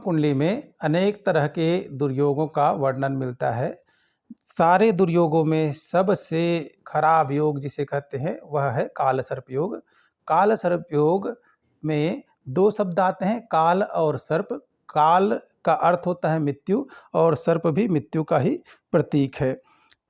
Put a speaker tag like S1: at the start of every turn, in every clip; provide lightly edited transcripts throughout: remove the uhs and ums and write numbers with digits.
S1: कुंडली में अनेक तरह के दुर्योगों का वर्णन मिलता है। सारे दुर्योगों में सबसे खराब योग जिसे कहते हैं वह है काल सर्प योग। काल सर्प योग में दो शब्द आते हैं, काल और सर्प। काल का अर्थ होता है मृत्यु और सर्प भी मृत्यु का ही प्रतीक है।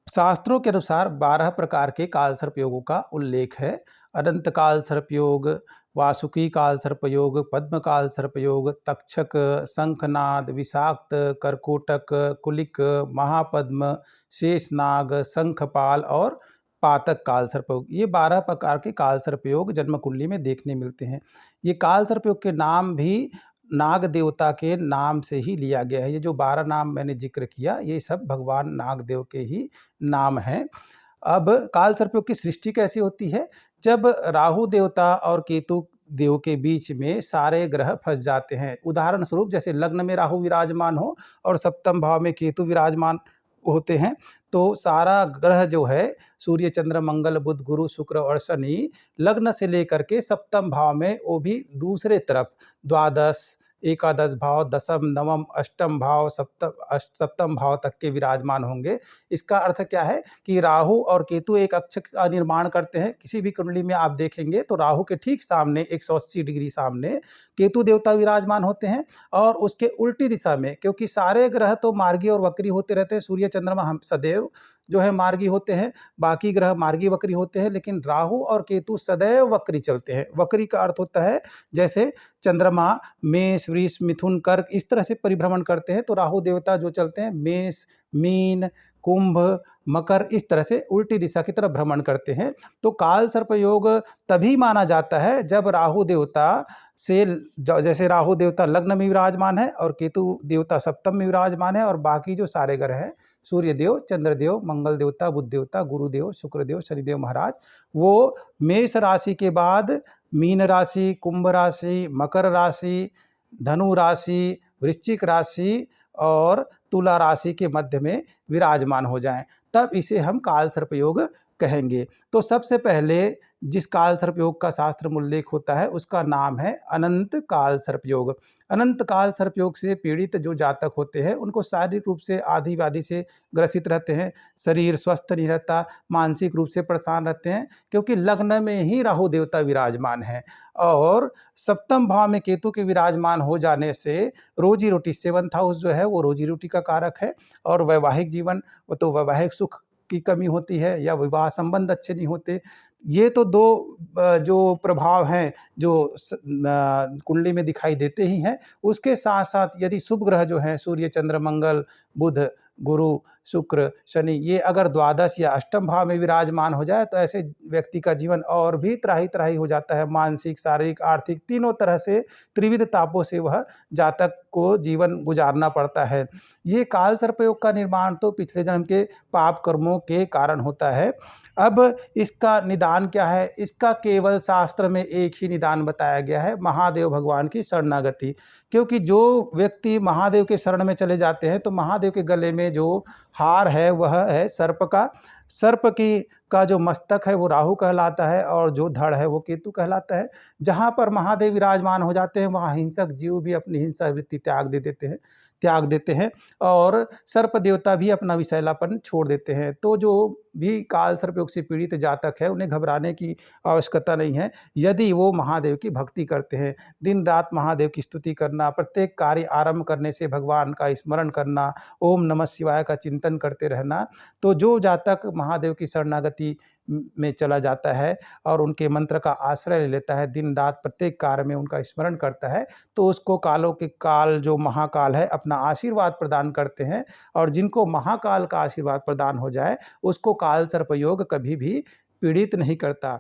S1: शास्त्रों के अनुसार 12 प्रकार के काल सर्प योगों का उल्लेख है। अनंत काल सर्प योग, वासुकी काल सर्प योग, पद्म काल सर्प योग, तक्षक, शंखनाद, विषाक्त, करकोटक, कुलिक, महापद्म, शेषनाग, शंखपाल और पातक काल सर्प योग। ये 12 प्रकार के काल सर्प योग जन्म कुंडली में देखने मिलते हैं। ये काल सर्प योग के नाम भी नाग देवता के नाम से ही लिया गया है। ये जो 12 नाम मैंने जिक्र किया, ये सब भगवान नागदेव के ही नाम हैं। अब काल सर्प योग की सृष्टि कैसी होती है? जब राहु देवता और केतु देव के बीच में सारे ग्रह फंस जाते हैं। उदाहरण स्वरूप जैसे लग्न में राहु विराजमान हो और सप्तम भाव में केतु विराजमान होते हैं, तो सारा ग्रह जो है सूर्य, चंद्र, मंगल, बुध, गुरु, शुक्र और शनि लग्न से लेकर के सप्तम भाव में, वो भी दूसरे तरफ द्वादश, एकादश भाव, दशम, नवम, अष्टम भाव, सप्तम भाव तक के विराजमान होंगे। इसका अर्थ क्या है कि राहु और केतु एक अक्ष का निर्माण करते हैं। किसी भी कुंडली में आप देखेंगे तो राहु के ठीक सामने 180 डिग्री सामने केतु देवता विराजमान होते हैं और उसके उल्टी दिशा में, क्योंकि सारे ग्रह तो मार्गी और वक्री होते रहते हैं। सूर्य, चंद्रमा हम सदैव जो है मार्गी होते हैं, बाकी ग्रह मार्गी वक्री होते हैं, लेकिन राहु और केतु सदैव वक्री चलते हैं। वक्री का अर्थ होता है जैसे चंद्रमा मेष, वृष, मिथुन, कर्क इस तरह से परिभ्रमण करते हैं, तो राहु देवता जो चलते हैं मेष, मीन, कुंभ, मकर, इस तरह से उल्टी दिशा की तरफ भ्रमण करते हैं। तो काल सर्प योग तभी माना जाता है जब राहु देवता से, जैसे राहु देवता लग्न में विराजमान है और केतु देवता सप्तम में विराजमान है, और बाकी जो सारे ग्रह हैं सूर्यदेव, चंद्रदेव, मंगल देवता, बुध देवता, गुरुदेव, शुक्रदेव, शनिदेव महाराज, वो मेष राशि के बाद मीन राशि, कुंभ राशि, मकर राशि, धनु राशि, वृश्चिक राशि और तुला राशि के मध्य में विराजमान हो जाएं, तब इसे हम काल सर्प योग कहेंगे। तो सबसे पहले जिस काल सर्प योग का शास्त्र में उल्लेख होता है उसका नाम है अनंत काल सर्प योग। अनंत काल सर्प योग से पीड़ित जो जातक होते हैं उनको शारीरिक रूप से आदि व्याधि से ग्रसित रहते हैं, शरीर स्वस्थ नहीं रहता, मानसिक रूप से परेशान रहते हैं, क्योंकि लग्न में ही राहु देवता विराजमान है और सप्तम भाव में केतु के विराजमान हो जाने से रोजी रोटी, सेवंथ हाउस जो है वो रोजी रोटी का कारक है, और वैवाहिक जीवन, तो वैवाहिक सुख की कमी होती है या विवाह संबंध अच्छे नहीं होते। ये तो दो जो प्रभाव हैं जो कुंडली में दिखाई देते ही हैं। उसके साथ साथ यदि शुभ ग्रह जो हैं सूर्य, चंद्र, मंगल, बुध, गुरु, शुक्र, शनि, ये अगर द्वादश या अष्टम भाव में विराजमान हो जाए तो ऐसे व्यक्ति का जीवन और भी त्राही त्राही हो जाता है। मानसिक, शारीरिक, आर्थिक तीनों तरह से त्रिविध तापों से वह जातक को जीवन गुजारना पड़ता है। ये काल सर्पयोग का निर्माण तो पिछले जन्म के पाप कर्मों के कारण होता है। अब इसका निदान क्या है? इसका केवल शास्त्र में एक ही निदान बताया गया है, महादेव भगवान की शरणागति। क्योंकि जो व्यक्ति महादेव के शरण में चले जाते हैं तो महादेव के गले में जो हार है वह है सर्प का। सर्प की का जो मस्तक है वो राहु कहलाता है और जो धड़ है वो केतु कहलाता है। जहाँ पर महादेव विराजमान हो जाते हैं वहाँ हिंसक जीव भी अपनी हिंसा वृत्ति त्याग देते हैं और सर्प देवता भी अपना विषैलापन छोड़ देते हैं। तो जो भी काल सर्पयोग से पीड़ित जातक है उन्हें घबराने की आवश्यकता नहीं है यदि वो महादेव की भक्ति करते हैं। दिन रात महादेव की स्तुति करना, प्रत्येक कार्य आरंभ करने से भगवान का स्मरण करना, ओम नमः शिवाय का चिंतन करते रहना, तो जो जातक महादेव की शरणागति में चला जाता है और उनके मंत्र का आश्रय ले लेता है, दिन रात प्रत्येक कार्य में उनका स्मरण करता है, तो उसको कालों के काल जो महाकाल है अपना आशीर्वाद प्रदान करते हैं। और जिनको महाकाल का आशीर्वाद प्रदान हो जाए उसको काल सर्प योग कभी भी पीड़ित नहीं करता।